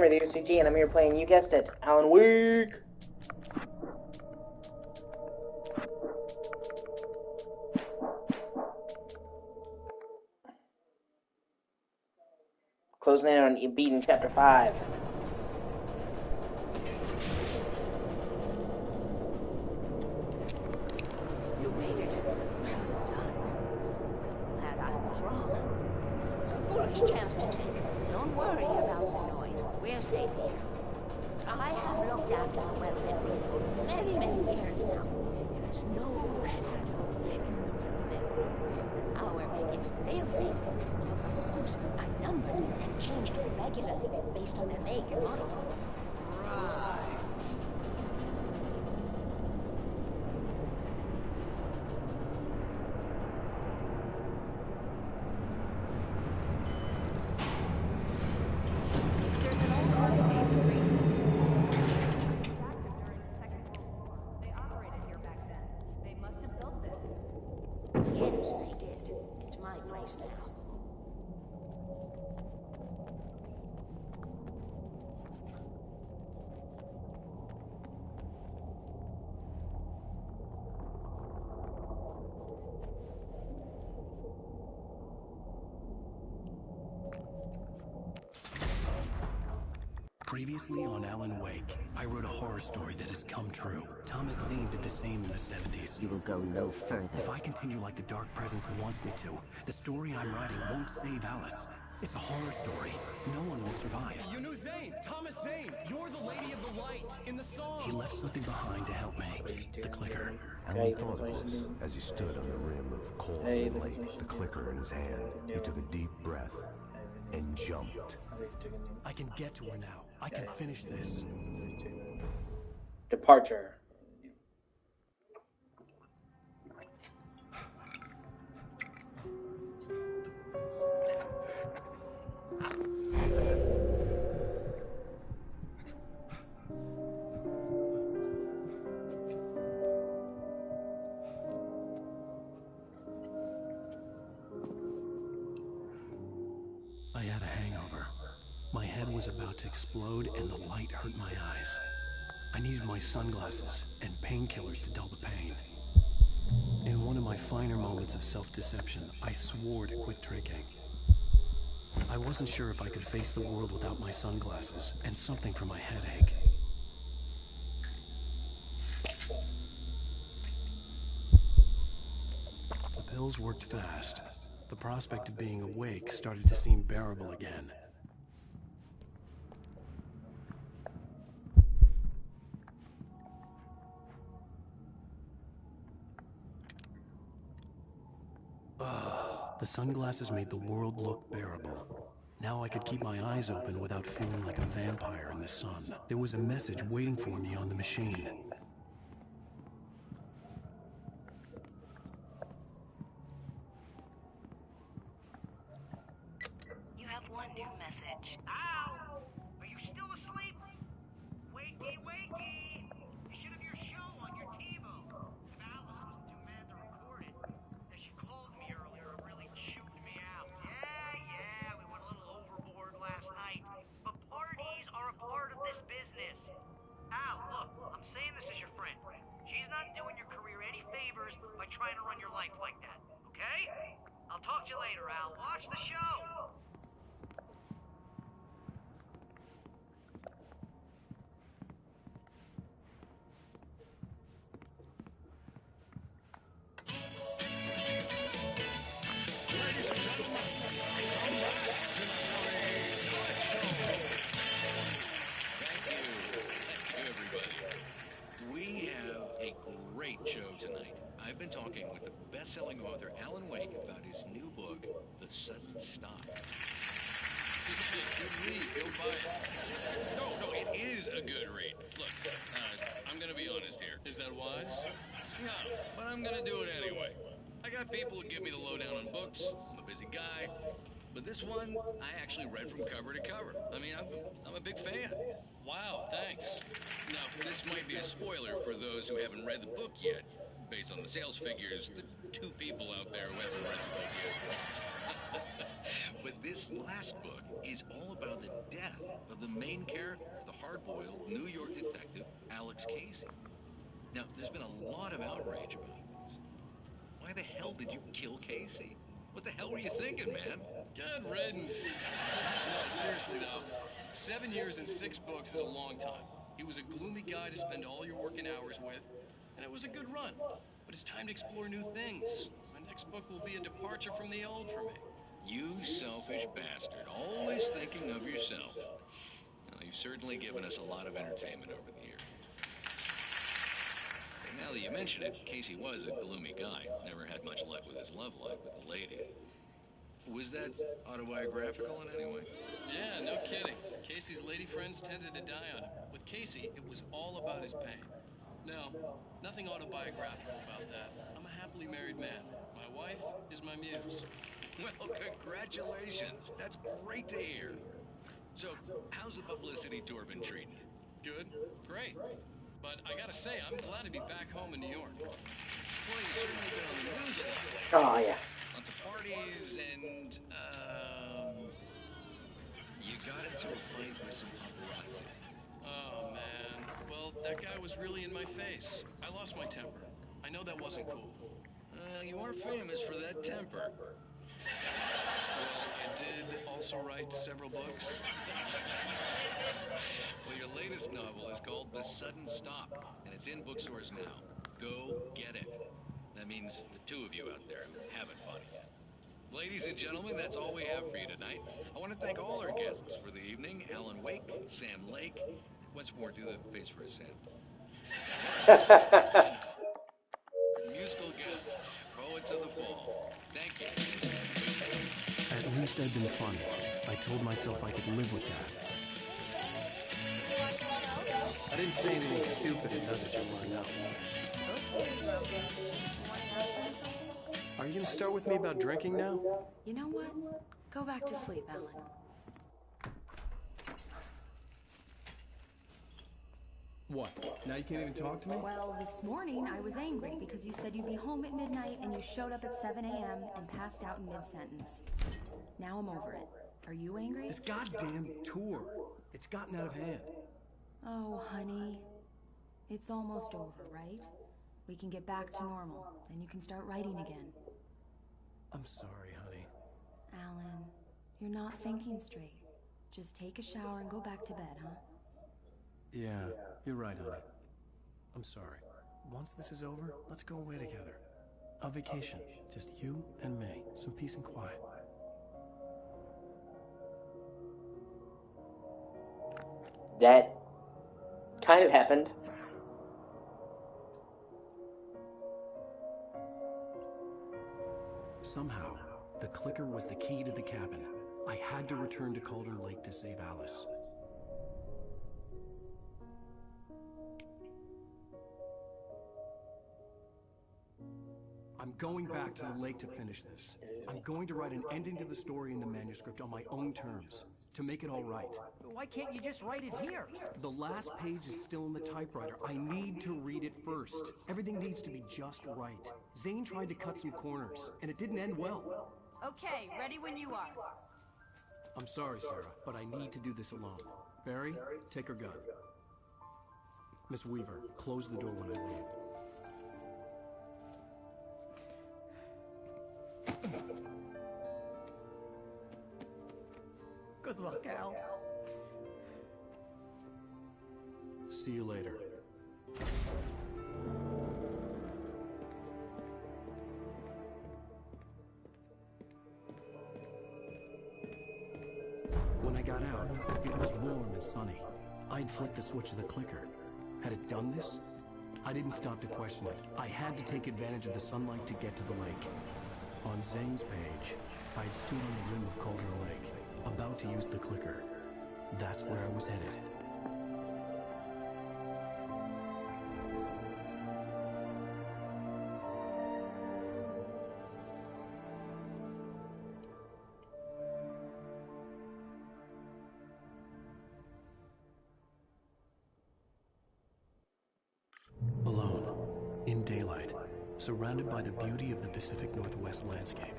Corey, the O.C.G, and I'm here playing, you guessed it, Alan Wake! Closing in on beating Chapter 5. You made it. Well done. Glad I was wrong. It was a foolish chance to take. Don't worry about the noise. We're safe here. I have looked after the well-lit room for many years now. There is no shadow in the well-lit room. The hour is fail-safe. All the rooms are numbered and changed regularly based on their make and model. Right. There's an old artifact of Greek. Active during the Second World War. They operated here back then. They must have built this. Yes, they did. It's my place now. Previously on Alan Wake, I wrote a horror story that has come true. Thomas Zane did the same in the 70s. You will go no further. If I continue like the Dark Presence wants me to, the story I'm writing won't save Alice. It's a horror story. No one will survive. You knew Zane! Thomas Zane! You're the Lady of the Light in the song! He left something behind to help me. The clicker. Alan thought it was as he stood on the rim of cold lake, the clicker in his hand. He took a deep breath and jumped. I can get to her now. I can finish this. Departure. I had a hangover. My head was about to explode and the light hurt my eyes. I needed my sunglasses and painkillers to dull the pain. In one of my finer moments of self-deception, I swore to quit drinking. I wasn't sure if I could face the world without my sunglasses and something for my headache. The pills worked fast. The prospect of being awake started to seem bearable again. The sunglasses made the world look bearable. Now I could keep my eyes open without feeling like a vampire in the sun. There was a message waiting for me on the machine. You have one new message. Ow! Are you still asleep? Wakey, wakey! You should have your show on your TiVo. If Alice wasn't too mad to record it. As she called me earlier, it really chewed me out. Yeah, we went a little overboard last night. But parties are a part of this business. Al, look, I'm saying this as your friend. She's not doing your career any favors by trying to run your life like that, okay? I'll talk to you later, Al. Watch the show! We have a great show tonight. I've been talking with the best-selling author Alan Wake about his new book, The Sudden Stop. Good read. Go buy it. No, it is a good read. Look, I'm gonna be honest here. Is that wise? No, but I'm gonna do it anyway. I got people who give me the lowdown on books. I'm a busy guy. But this one, I actually read from cover to cover. I mean, I'm a big fan. Wow, thanks. Now, this might be a spoiler for those who haven't read the book yet. Based on the sales figures, the two people out there who haven't read the book yet. But this last book is all about the death of the main character, the hard-boiled New York detective, Alex Casey. Now, there's been a lot of outrage about this. Why the hell did you kill Casey? What the hell were you thinking, man? Good riddance. No, seriously though, 7 years and 6 books is a long time. He was a gloomy guy to spend all your working hours with, and it was a good run. But it's time to explore new things. My next book will be a departure from the old for me. You selfish bastard, always thinking of yourself. Well, you've certainly given us a lot of entertainment over the years. Hey, now that you mention it, Casey was a gloomy guy. Never had much luck with his love life with the ladies. Was that autobiographical in any way? Yeah, no kidding. Casey's lady friends tended to die on him. With Casey, it was all about his pain. No, nothing autobiographical about that. I'm a happily married man. My wife is my muse. Well, congratulations. That's great to hear. So, how's the publicity tour been treating you? Good, great. But I gotta say, I'm glad to be back home in New York. Well, you've certainly been on the news a lot lately. Oh, yeah. Lots of parties and, you got into a fight with some paparazzi. Oh, man. Well, that guy was really in my face. I lost my temper. I know that wasn't cool. You are famous for that temper. Well, I did also write several books. Well, your latest novel is called The Sudden Stop, and it's in bookstores now. Go get it. That means the two of you out there who haven't bought it yet. Ladies and gentlemen, that's all we have for you tonight. I want to thank all our guests for the evening. Alan Wake, Sam Lake. Once more, do the face for a Sam. Musical guests, Poets of the Fall. Thank you. At least I've been funny. I told myself I could live with that. I didn't say anything stupid, if that's what you want to know. Okay, Grumpy. You want to ask me something? Are you going to start with me about drinking now? You know what? Go back to sleep, Alan. What? Now you can't even talk to me? Well, this morning I was angry because you said you'd be home at midnight and you showed up at 7 a.m. and passed out in mid-sentence. Now I'm over it. Are you angry? This goddamn tour. It's gotten out of hand. Oh, honey. It's almost over, right? We can get back to normal. Then you can start writing again. I'm sorry, honey. Alan, you're not thinking straight. Just take a shower and go back to bed, huh? Yeah, you're right, honey. I'm sorry. Once this is over, let's go away together. A vacation. Just you and me. Some peace and quiet. That kind of happened. Somehow, the clicker was the key to the cabin. I had to return to Cauldron Lake to save Alice. I'm going back to the lake to finish this. I'm going to write an ending to the story in the manuscript on my own terms, to make it all right. Why can't you just write it here? The last page is still in the typewriter. I need to read it first. Everything needs to be just right. Zane tried to cut some corners, and it didn't end well. Okay, ready when you are. I'm sorry, Sarah, but I need to do this alone. Barry, take her gun. Miss Weaver, close the door when I leave. Good luck, Al. See you later. When I got out, it was warm and sunny. I'd flicked the switch of the clicker. Had it done this? I didn't stop to question it. I had to take advantage of the sunlight to get to the lake. On Zane's page, I'd stood on the rim of Cauldron Lake, about to use the clicker. That's where I was headed. Alone, in daylight, surrounded by the beauty of the Pacific Northwest landscape.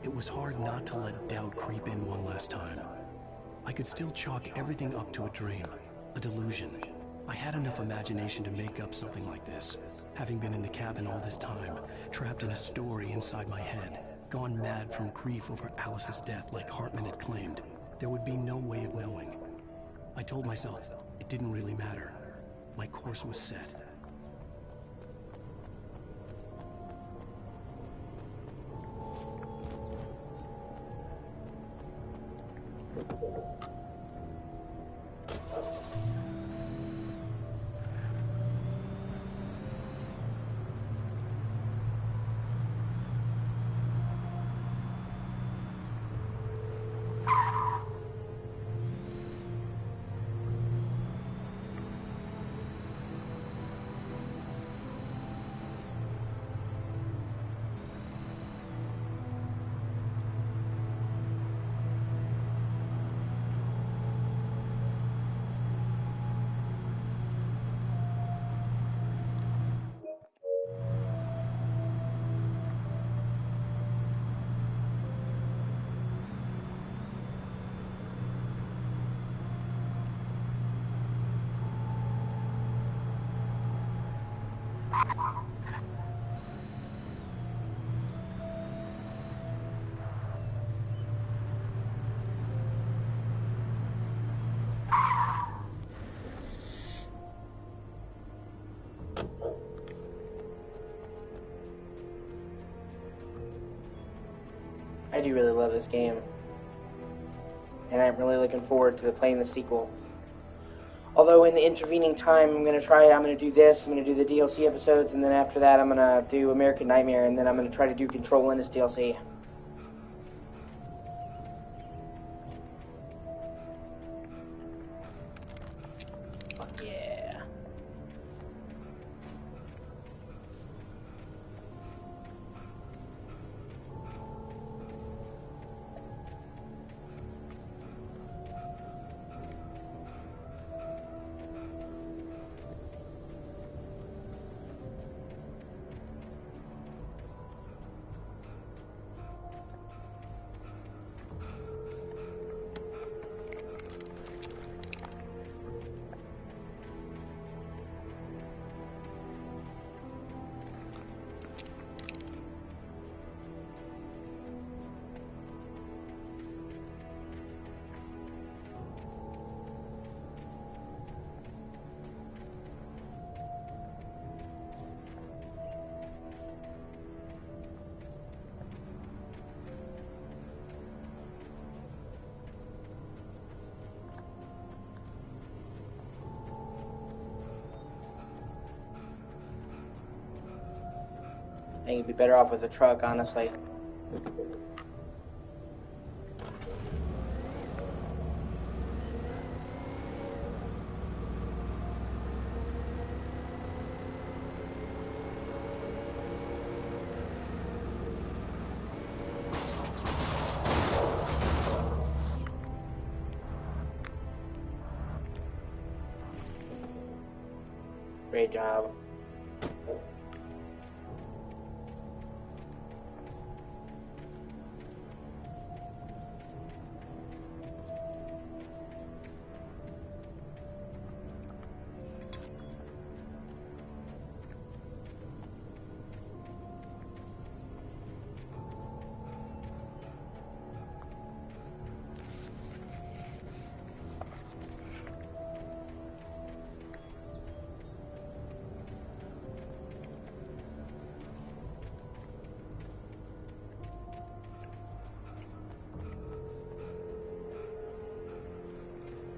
It was hard not to let doubt creep in one last time. I could still chalk everything up to a dream, a delusion. I had enough imagination to make up something like this, having been in the cabin all this time, trapped in a story inside my head, gone mad from grief over Alice's death like Hartman had claimed. There would be no way of knowing. I told myself it didn't really matter. My course was set. I do really love this game, and I'm really looking forward to playing the sequel. Although in the intervening time, I'm going to do this, I'm going to do the DLC episodes, and then after that I'm going to do American Nightmare, and then I'm going to try to do Control in this DLC. Fuck yeah. I think you'd be better off with a truck, honestly. Great job.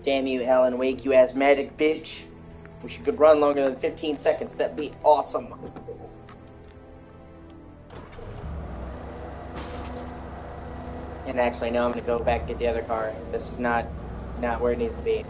Damn you, Alan Wake, you asthmatic bitch. Wish you could run longer than 15 seconds. That'd be awesome. And actually, now I'm gonna go back and get the other car. This is not where it needs to be.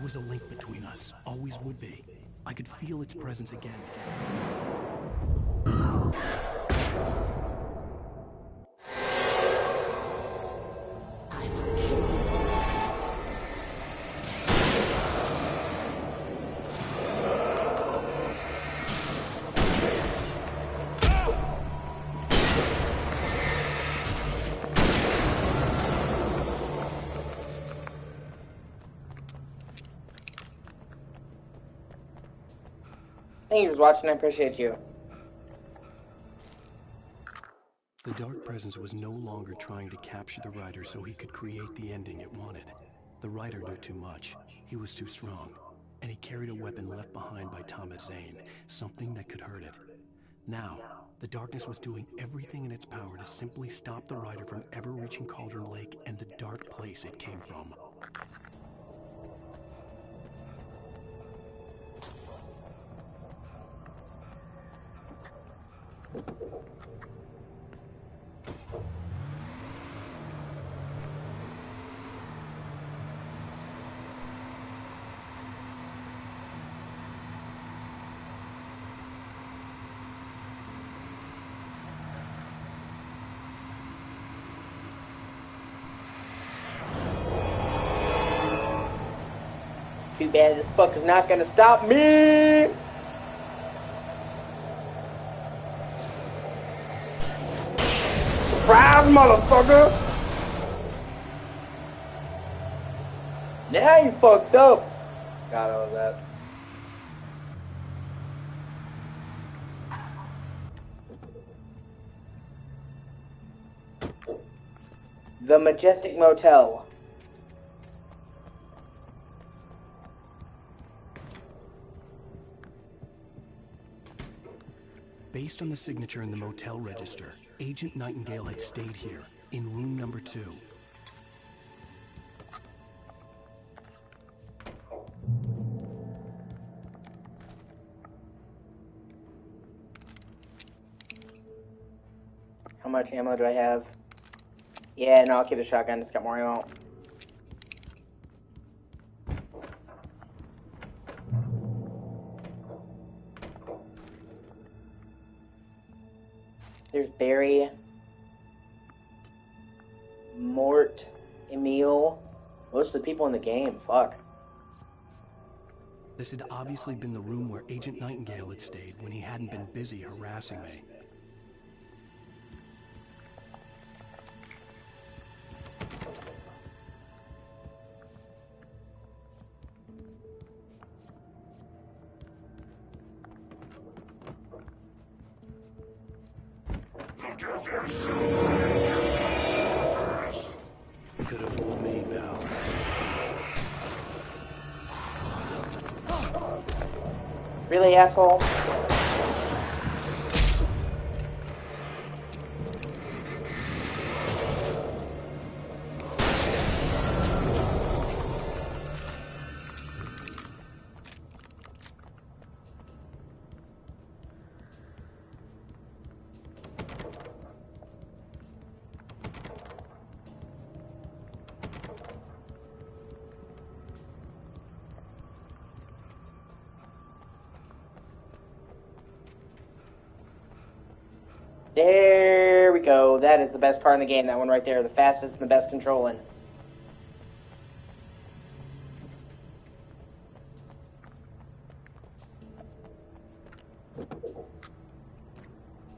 was a link between us, always would be. I could feel its presence again. I will kill you. Thank you for watching. I appreciate you. The dark presence was no longer trying to capture the writer so he could create the ending it wanted. The writer knew too much. He was too strong. And he carried a weapon left behind by Thomas Zane, something that could hurt it. Now, the darkness was doing everything in its power to simply stop the writer from ever reaching Cauldron Lake and the dark place it came from. Too bad this fucker's not gonna stop me! Surprise, motherfucker! Now you fucked up! God, I love that. The Majestic Motel. Based on the signature in the motel register, Agent Nightingale had stayed here, in room number 2. How much ammo do I have? Yeah, no, I'll keep the shotgun. It's got more ammo. There's Barry, Mort, Emil. Most of the people in the game. Fuck. This had obviously been the room where Agent Nightingale had stayed when he hadn't been busy harassing me. Could have fooled me, pal. Really, asshole? There we go. That is the best car in the game. That one right there. The fastest and the best controlling.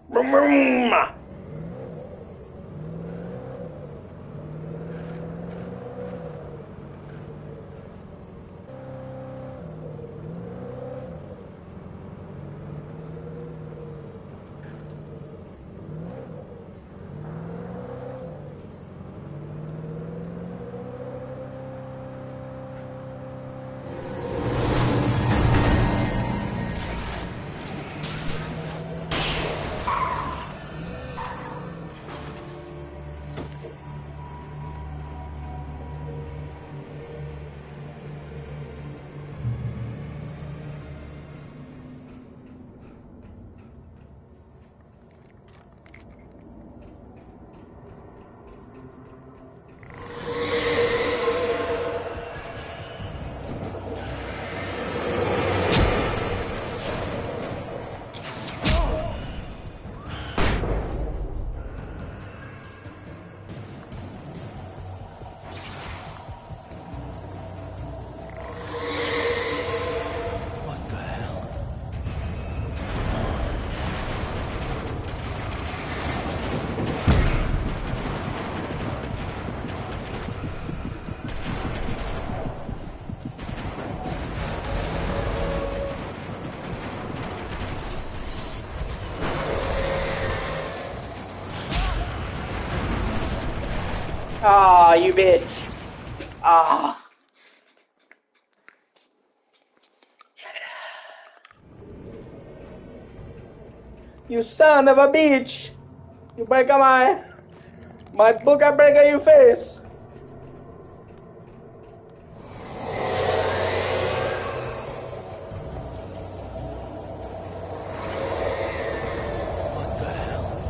Vroom, vroom. Ah, you bitch. Ah. You son of a bitch. You break my book, I break on your face. What the hell?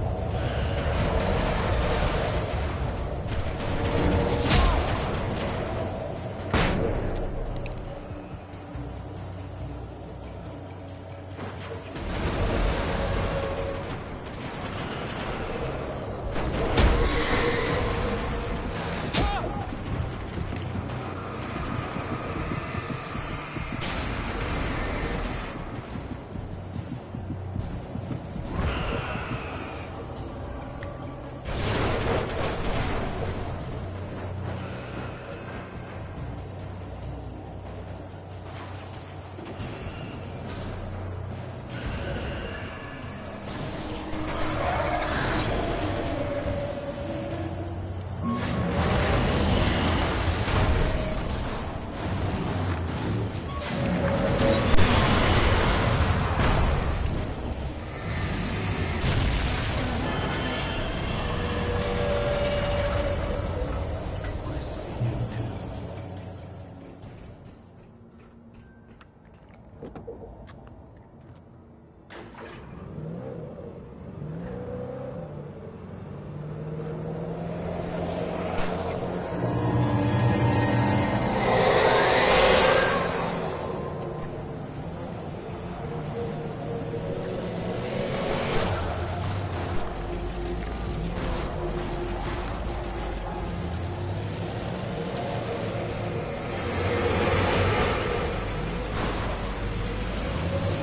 Nice to see you too.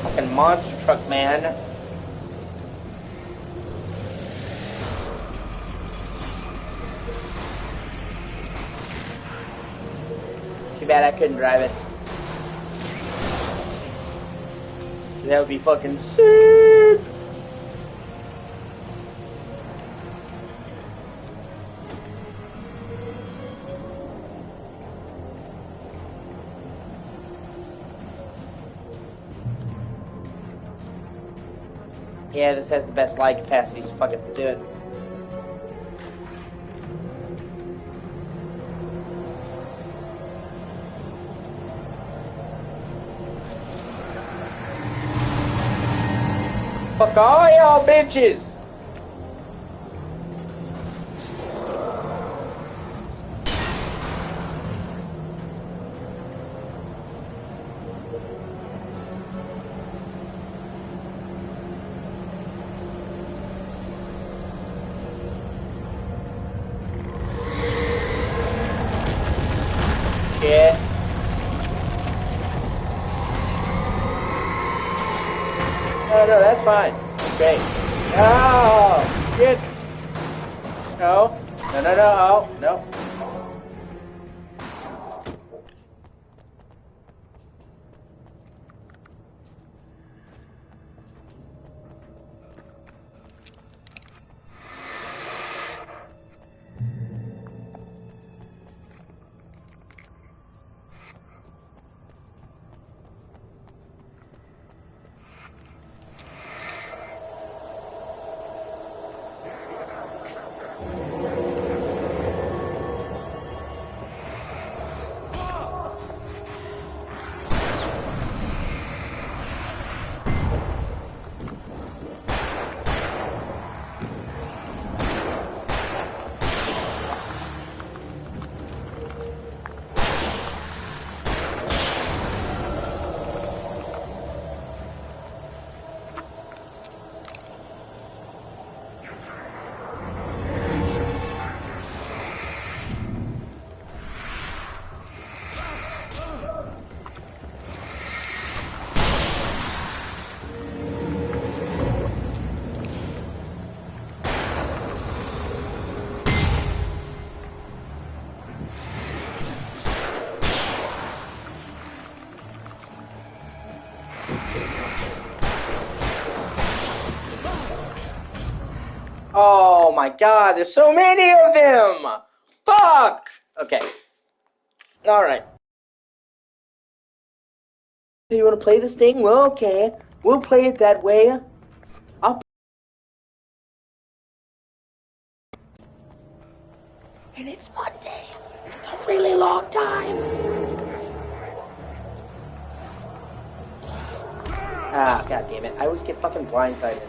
Fucking monster truck, man. Too bad I couldn't drive it. That would be fucking sick. Yeah, this has the best light capacity, so fuck it, let's do it. Fuck all y'all bitches! Yeah. No, that's fine. That's great. Oh, shit. No. No. Oh, no. Oh my god, there's so many of them! Fuck! Okay. Alright. So you want to play this thing? Well, okay. We'll play it that way. And it's Monday. It's a really long time. Ah, god damn it. I always get fucking blindsided.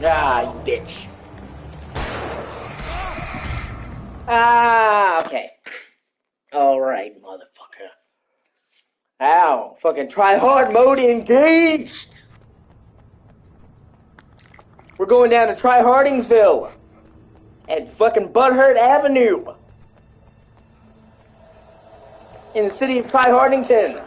Ah, you bitch. Ah, okay. Alright, motherfucker. Ow, fucking try hard mode engaged! We're going down to Try Hardingsville at fucking Butthurt Avenue in the city of Try Hardington.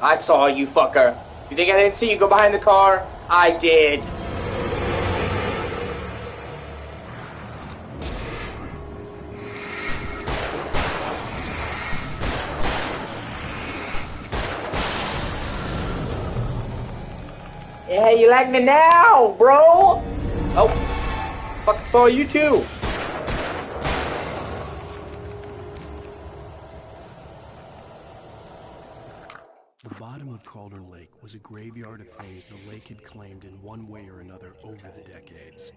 I saw you, fucker. You think I didn't see you go behind the car? I did. Yeah, you like me now, bro? Oh, fucking saw you too. The bottom of Cauldron Lake was a graveyard of things the lake had claimed in one way or another over the decades.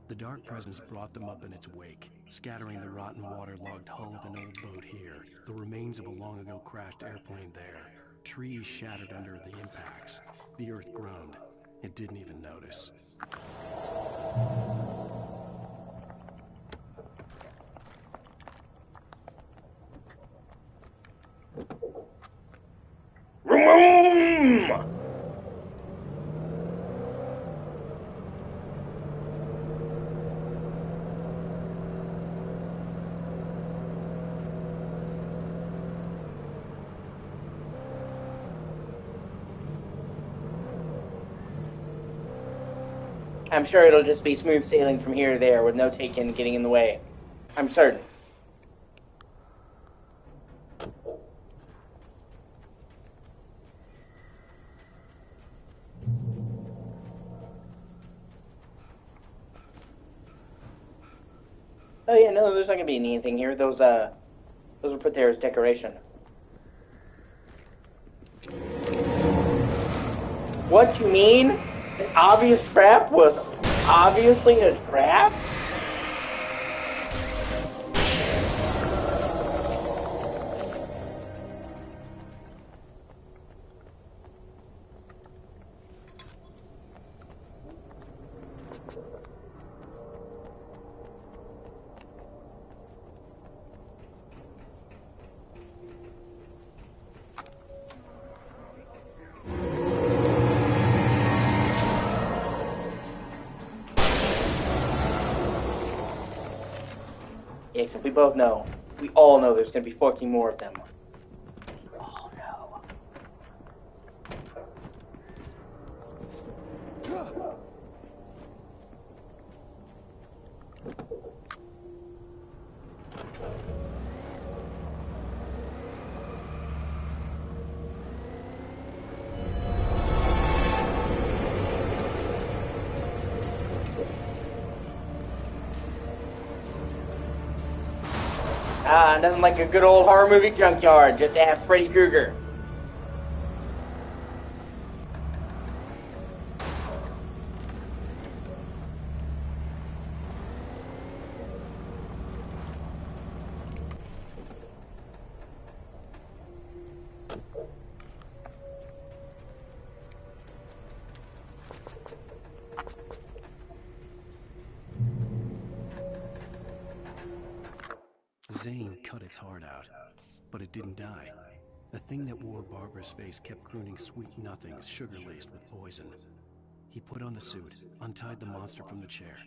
The dark presence brought them up in its wake, scattering the rotten waterlogged hull of an old boat here, the remains of a long-ago crashed airplane there, trees shattered under the impacts. The earth groaned. It didn't even notice. I'm sure it'll just be smooth sailing from here to there with no taken getting in the way. I'm certain. Oh yeah, no, there's not gonna be anything here. Those were put there as decoration. What you mean? The obvious trap was obviously a trap? Yeah, except we both know. We all know there's gonna be 14 more of them. We all know. Ah, nothing like a good old horror movie junkyard. Just ask Freddy Krueger. Zane cut its heart out, but it didn't die. The thing that wore Barbara's face kept crooning sweet nothings sugar-laced with poison. He put on the suit, untied the monster from the chair.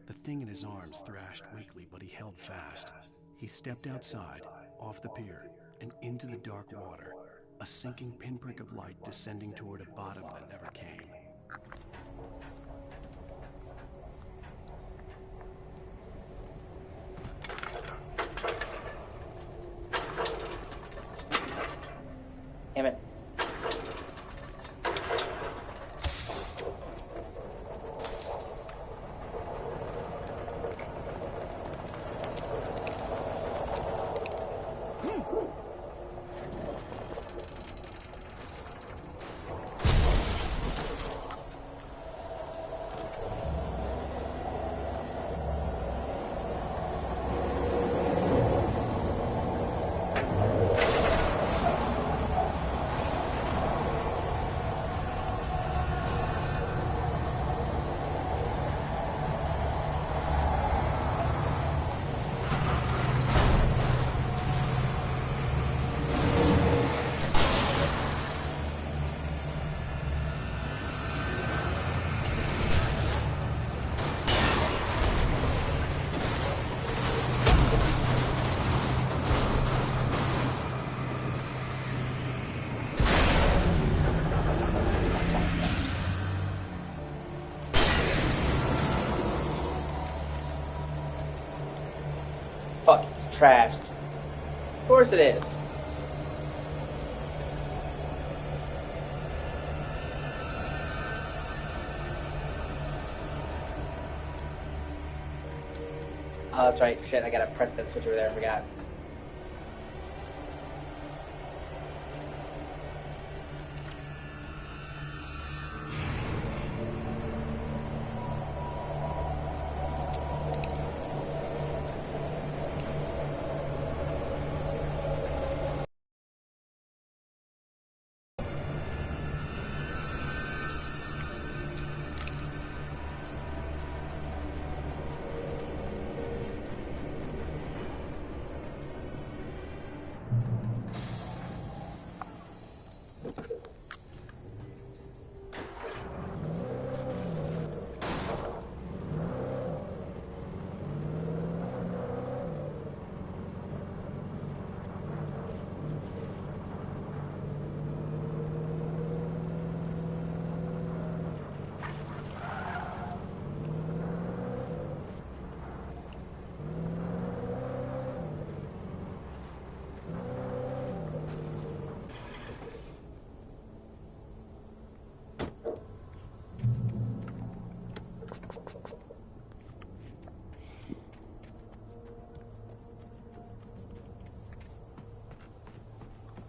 The thing in his arms thrashed weakly, but he held fast. He stepped outside, off the pier, and into the dark water, a sinking pinprick of light descending toward a bottom that never came. Damn it. Fuck, it's trashed. Of course it is. Oh, that's right. Shit, I gotta press that switch over there. I forgot.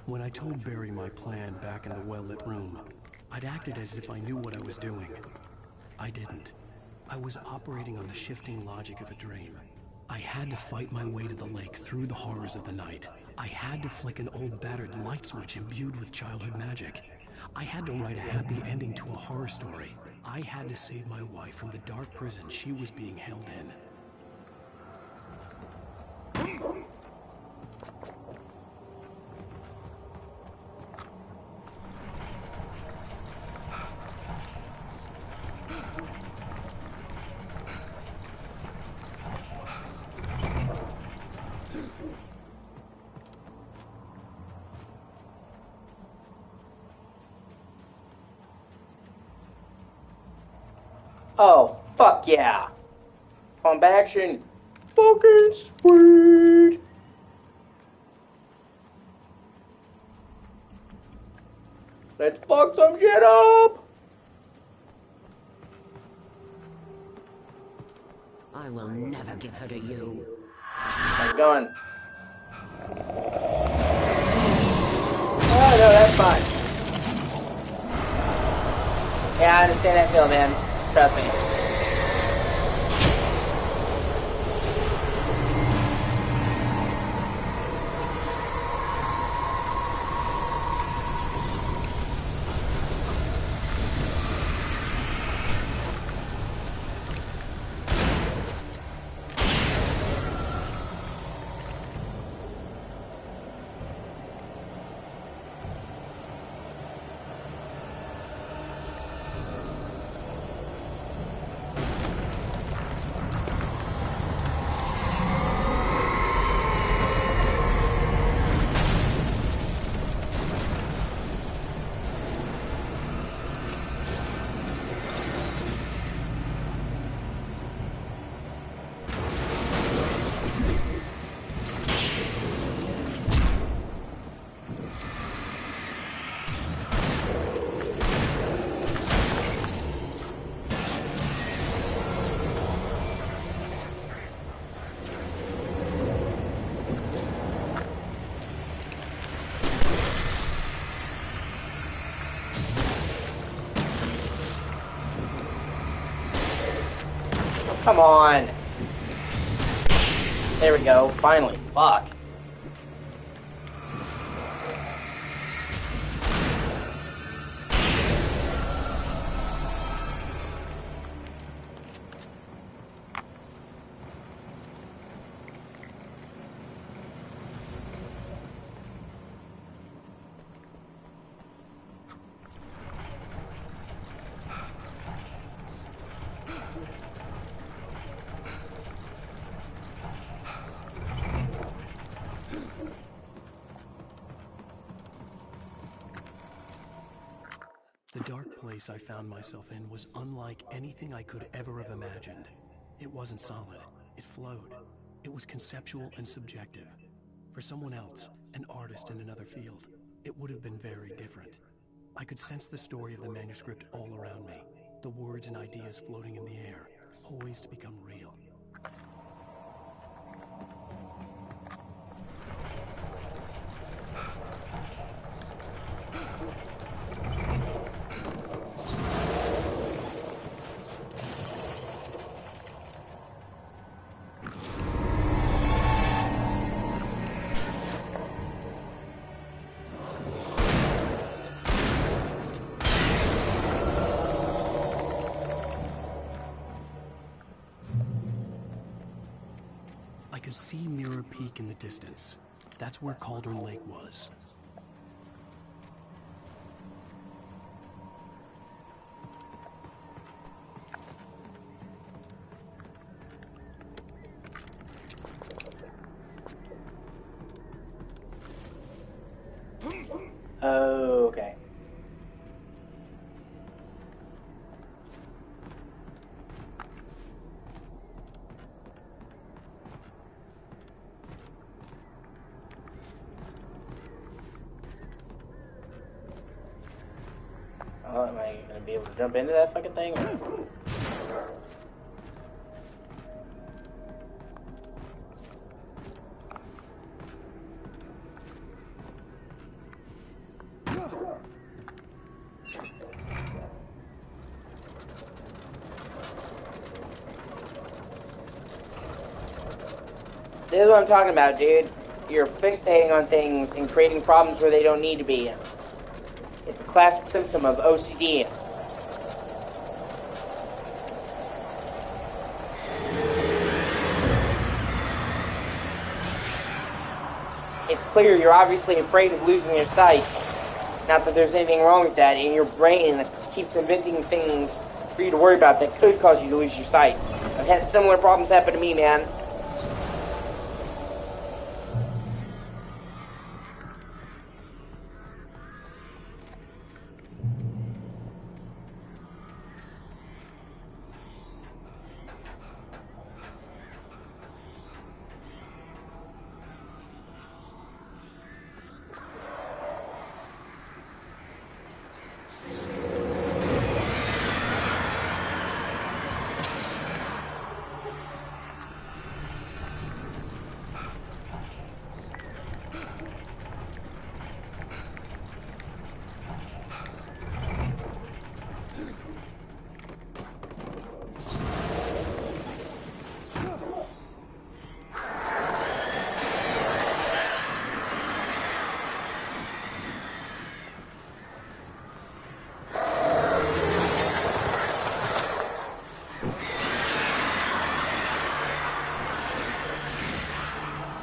When I told Barry my plan back in the well-lit room, I'd acted as if I knew what I was doing. I didn't. I was operating on the shifting logic of a dream. I had to fight my way to the lake through the horrors of the night. I had to flick an old battered light switch imbued with childhood magic. I had to write a happy ending to a horror story. I had to save my wife from the dark prison she was being held in. Oh, fuck yeah. Pump action. Fucking sweet. Let's fuck some shit up. I will never give her to you. My gun. Oh, no, that's fine. Yeah, I understand that feel, man. Trust me. Come on. There we go. Finally. Fuck. The dark place I found myself in was unlike anything I could ever have imagined. It wasn't solid. It flowed. It was conceptual and subjective. For someone else, an artist in another field, it would have been very different. I could sense the story of the manuscript all around me, the words and ideas floating in the air, poised to become real. I could see Mirror Peak in the distance. That's where Cauldron Lake was. Oh, okay. Oh, am I gonna be able to jump into that fucking thing? This is what I'm talking about, dude. You're fixating on things and creating problems where they don't need to be. It's a classic symptom of O.C.G. It's clear you're obviously afraid of losing your sight. Not that there's anything wrong with that, and your brain keeps inventing things for you to worry about that could cause you to lose your sight. I've had similar problems happen to me, man.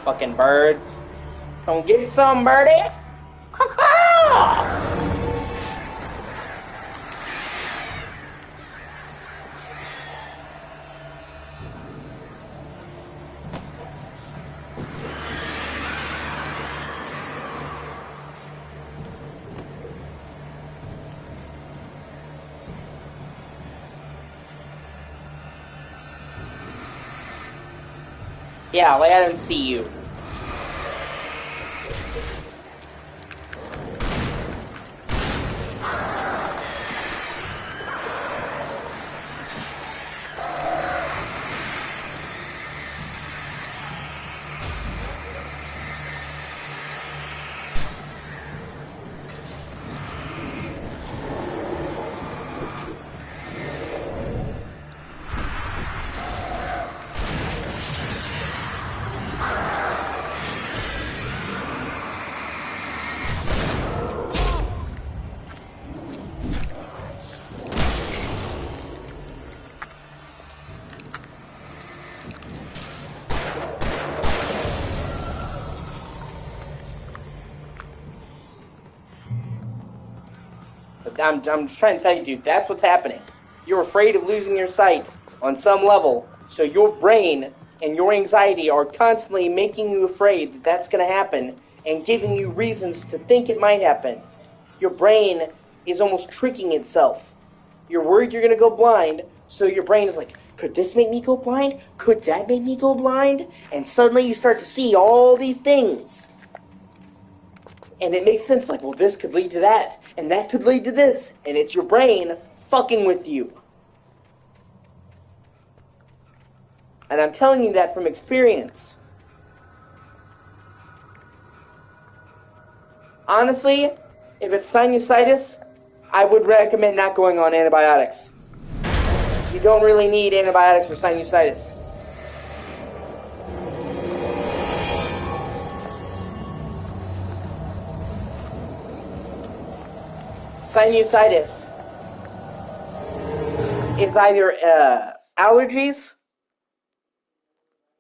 Fucking birds. Come get some, birdie. Caw-caw! Yeah, let him see you. I'm just trying to tell you, dude, that's what's happening. You're afraid of losing your sight on some level, so your brain and your anxiety are constantly making you afraid that that's going to happen and giving you reasons to think it might happen. Your brain is almost tricking itself. You're worried you're going to go blind, so your brain is like, could this make me go blind? Could that make me go blind? And suddenly you start to see all these things. And it makes sense, like, well, this could lead to that, and that could lead to this, and it's your brain fucking with you. And I'm telling you that from experience. Honestly, if it's sinusitis, I would recommend not going on antibiotics. You don't really need antibiotics for sinusitis. Sinusitis is either allergies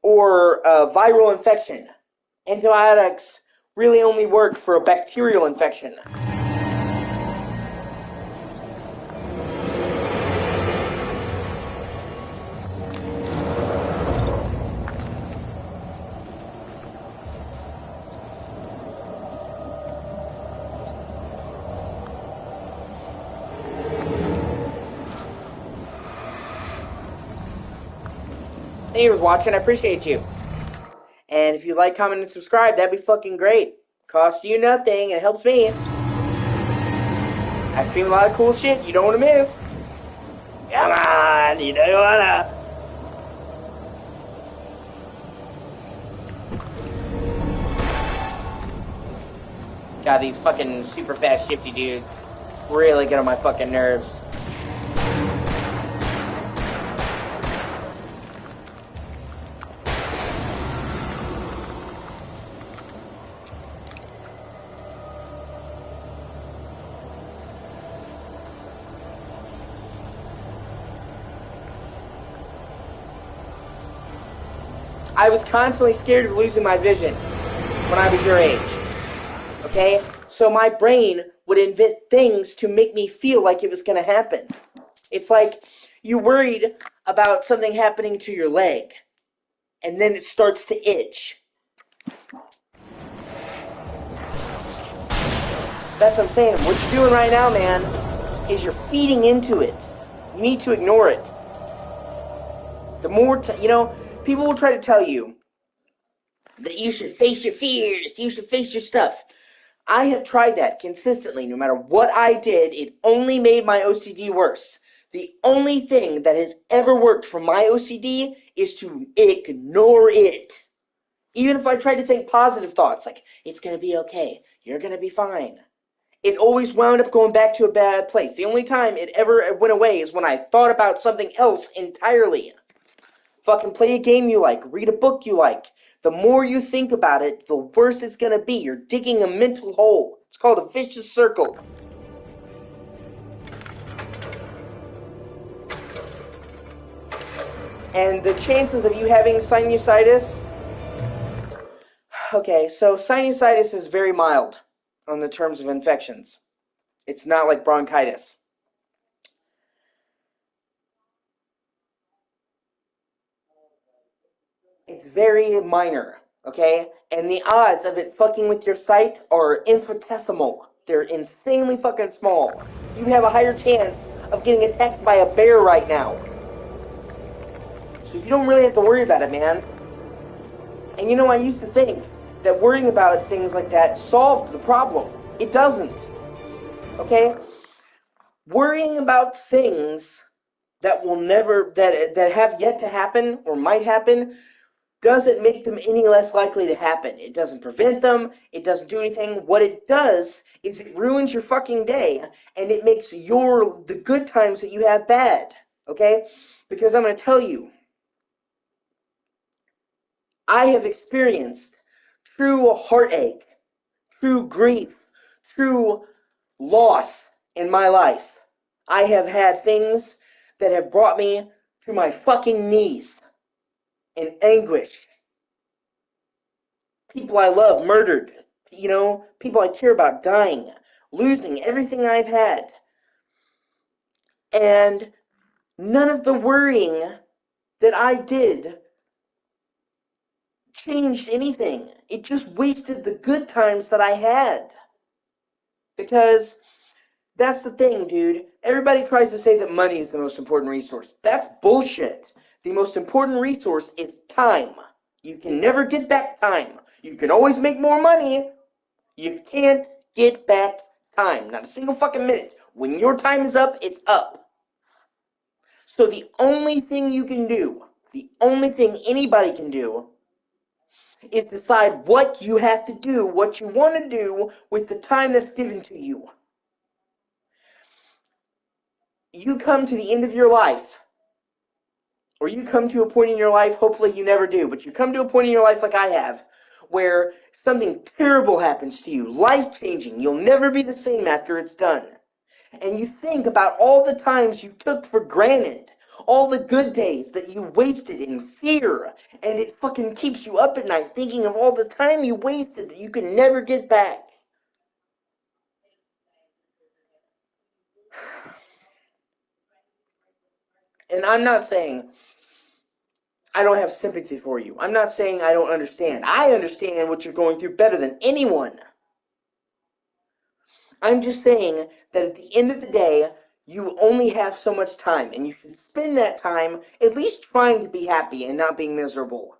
or viral infection. Antibiotics really only work for a bacterial infection. Thank you for watching. I appreciate you. And if you like, comment, and subscribe, that'd be fucking great. Costs you nothing. It helps me. I stream a lot of cool shit you don't want to miss. Come on, you don't wanna. God, these fucking super fast shifty dudes really get on my fucking nerves. I was constantly scared of losing my vision when I was your age. Okay? So my brain would invent things to make me feel like it was going to happen. It's like you worried about something happening to your leg, and then it starts to itch. That's what I'm saying. What you're doing right now, man, is you're feeding into it. You need to ignore it. The more, people will try to tell you that you should face your fears, you should face your stuff. I have tried that consistently. No matter what I did, it only made my OCD worse. The only thing that has ever worked for my OCD is to ignore it. Even if I tried to think positive thoughts, like, it's going to be okay, you're going to be fine, it always wound up going back to a bad place. The only time it ever went away is when I thought about something else entirely. Fucking play a game you like, read a book you like. The more you think about it, the worse it's going to be. You're digging a mental hole. It's called a vicious circle. And the chances of you having sinusitis Okay, so sinusitis is very mild on the terms of infections. It's not like bronchitis. It's very minor, okay? And the odds of it fucking with your sight are infinitesimal. They're insanely fucking small. You have a higher chance of getting attacked by a bear right now. So you don't really have to worry about it, man. And you know, I used to think that worrying about things like that solved the problem. It doesn't. Okay? Worrying about things that will never, that have yet to happen or might happen, doesn't make them any less likely to happen. It doesn't prevent them. It doesn't do anything. What it does is it ruins your fucking day, and it makes the good times that you have bad. Okay? Because I'm going to tell you, I have experienced true heartache, true grief, true loss in my life. I have had things that have brought me to my fucking knees in anguish. People I love murdered, people I care about dying, losing everything I've had. And none of the worrying that I did changed anything. It just wasted the good times that I had. Because that's the thing, dude. Everybody tries to say that money is the most important resource. That's bullshit. The most important resource is time. You can never get back time. You can always make more money. You can't get back time. Not a single fucking minute. When your time is up, it's up. So the only thing you can do, the only thing anybody can do, is decide what you have to do, what you want to do with the time that's given to you. You come to the end of your life, or you come to a point in your life, hopefully you never do, but you come to a point in your life like I have, where something terrible happens to you, life-changing, you'll never be the same after it's done. And you think about all the times you took for granted, all the good days that you wasted in fear, and it fucking keeps you up at night thinking of all the time you wasted that you can never get back. And I'm not saying I don't have sympathy for you. I'm not saying I don't understand. I understand what you're going through better than anyone. I'm just saying that at the end of the day, you only have so much time, and you should spend that time at least trying to be happy and not being miserable.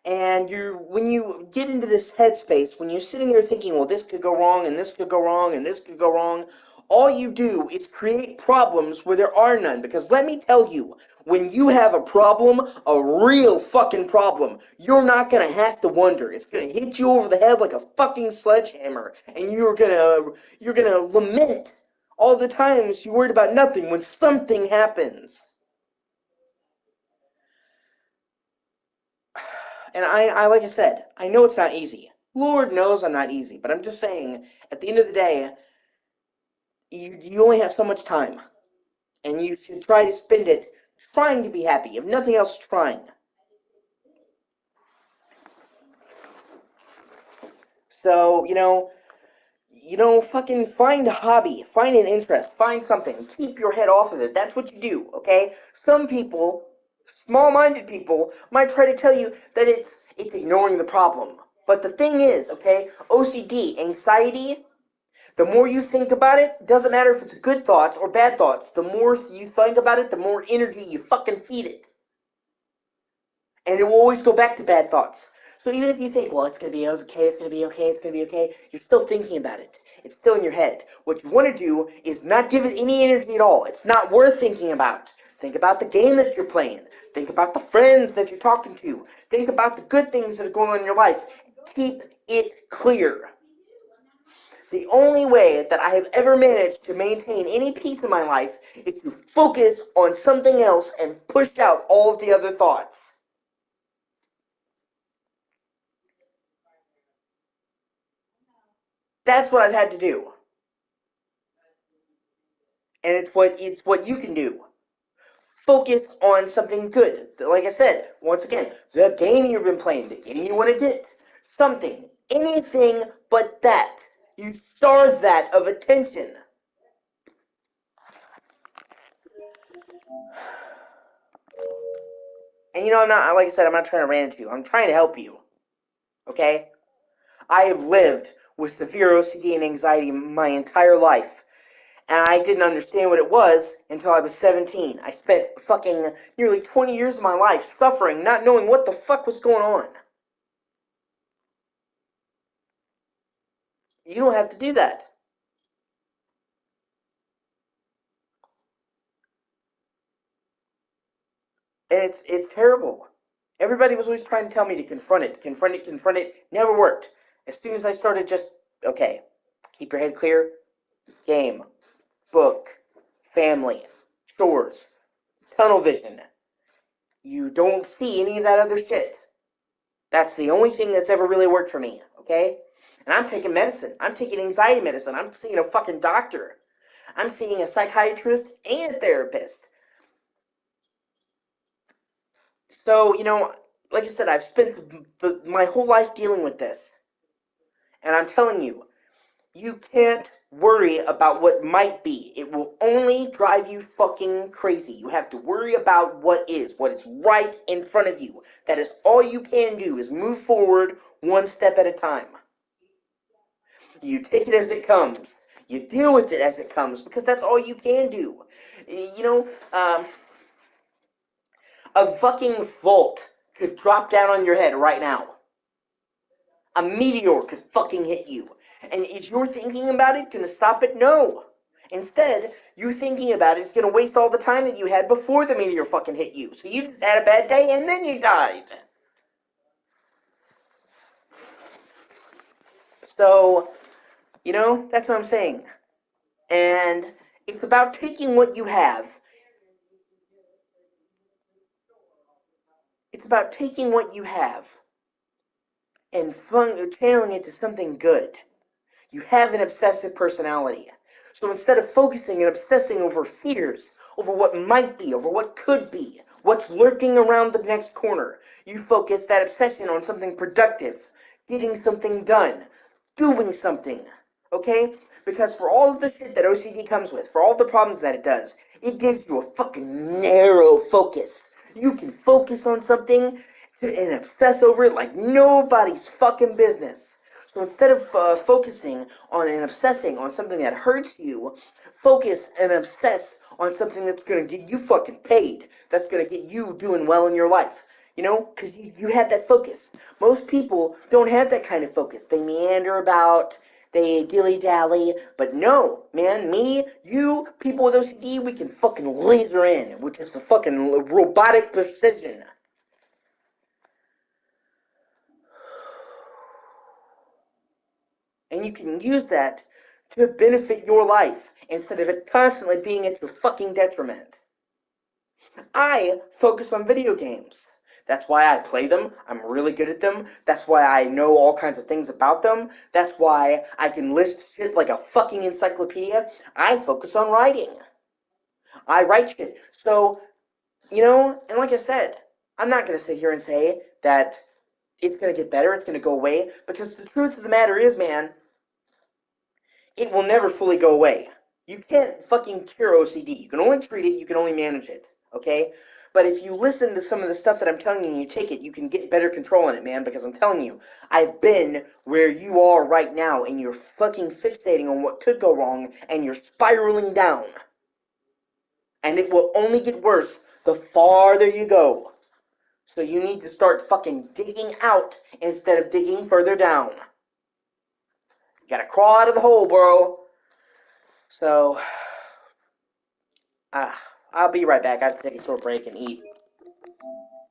And when you get into this headspace, when you're sitting there thinking, well, this could go wrong, and this could go wrong, and this could go wrong, all you do is create problems where there are none. Because let me tell you, when you have a problem, a real fucking problem, you're not going to have to wonder. It's going to hit you over the head like a fucking sledgehammer, and you're going to lament all the times you worried about nothing when something happens. And I like I said, I know it's not easy. Lord knows I'm not easy, but I'm just saying, at the end of the day, you only have so much time, and you should try to spend it trying to be happy, if nothing else, trying. So, fucking find a hobby, find an interest, find something, keep your head off of it. That's what you do, okay? Some people, small-minded people, might try to tell you that it's ignoring the problem. But the thing is, okay, OCD, anxiety, the more you think about it, doesn't matter if it's good thoughts or bad thoughts, the more you think about it, the more energy you fucking feed it. And it will always go back to bad thoughts. So even if you think, well, it's going to be okay, it's going to be okay, it's going to be okay, you're still thinking about it. It's still in your head. What you want to do is not give it any energy at all. It's not worth thinking about. Think about the game that you're playing. Think about the friends that you're talking to. Think about the good things that are going on in your life. Keep it clear. The only way that I have ever managed to maintain any peace in my life is to focus on something else and push out all of the other thoughts. That's what I've had to do. And it's what you can do. Focus on something good. Like I said, once again, the game you've been playing, the game you want to get. Something. Anything but that. You starve that of attention. And you know, I'm not, like I said, I'm not trying to rant at you. I'm trying to help you. Okay? I have lived with severe OCD and anxiety my entire life. And I didn't understand what it was until I was 17. I spent fucking nearly 20 years of my life suffering, not knowing what the fuck was going on. You don't have to do that. And it's terrible. Everybody was always trying to tell me to confront it, confront it, confront it. Never worked. As soon as I started just, okay, keep your head clear. Game, book, family, chores, tunnel vision. You don't see any of that other shit. That's the only thing that's ever really worked for me, okay? And I'm taking medicine. I'm taking anxiety medicine. I'm seeing a fucking doctor. I'm seeing a psychiatrist and a therapist. So, you know, like I said, I've spent my whole life dealing with this. And I'm telling you, you can't worry about what might be. It will only drive you fucking crazy. You have to worry about what is right in front of you. That is all you can do, is move forward one step at a time. You take it as it comes. You deal with it as it comes, because that's all you can do. You know, a fucking vault could drop down on your head right now. A meteor could fucking hit you. And is your thinking about it going to stop it? No. Instead, you thinking about it is going to waste all the time that you had before the meteor fucking hit you. So you just had a bad day and then you died. So, you know, that's what I'm saying. And it's about taking what you have. It's about taking what you have and channeling it to something good. You have an obsessive personality. So instead of focusing and obsessing over fears, over what might be, over what could be, what's lurking around the next corner, you focus that obsession on something productive, getting something done, doing something. Okay? Because for all of the shit that OCD comes with, for all the problems that it does, it gives you a fucking narrow focus. You can focus on something and obsess over it like nobody's fucking business. So instead of focusing on and obsessing on something that hurts you, focus and obsess on something that's going to get you fucking paid, that's going to get you doing well in your life. You know, because you have that focus. Most people don't have that kind of focus. They meander about, they dilly-dally, but no, man, me, you, people with OCD, we can fucking laser in, which is the fucking robotic precision. And you can use that to benefit your life instead of it constantly being at your fucking detriment. I focus on video games. That's why I play them. I'm really good at them. That's why I know all kinds of things about them. That's why I can list shit like a fucking encyclopedia. I focus on writing. I write shit. So, you know, and like I said, I'm not going to sit here and say that it's going to get better, it's going to go away, because the truth of the matter is, man, it will never fully go away. You can't fucking cure OCD. You can only treat it, you can only manage it, okay? But if you listen to some of the stuff that I'm telling you and you take it, you can get better control on it, man, because I'm telling you, I've been where you are right now, and you're fucking fixating on what could go wrong, and you're spiraling down. And it will only get worse the farther you go. So you need to start fucking digging out instead of digging further down. You gotta crawl out of the hole, bro. So, I'll be right back. I have to take a short break and eat.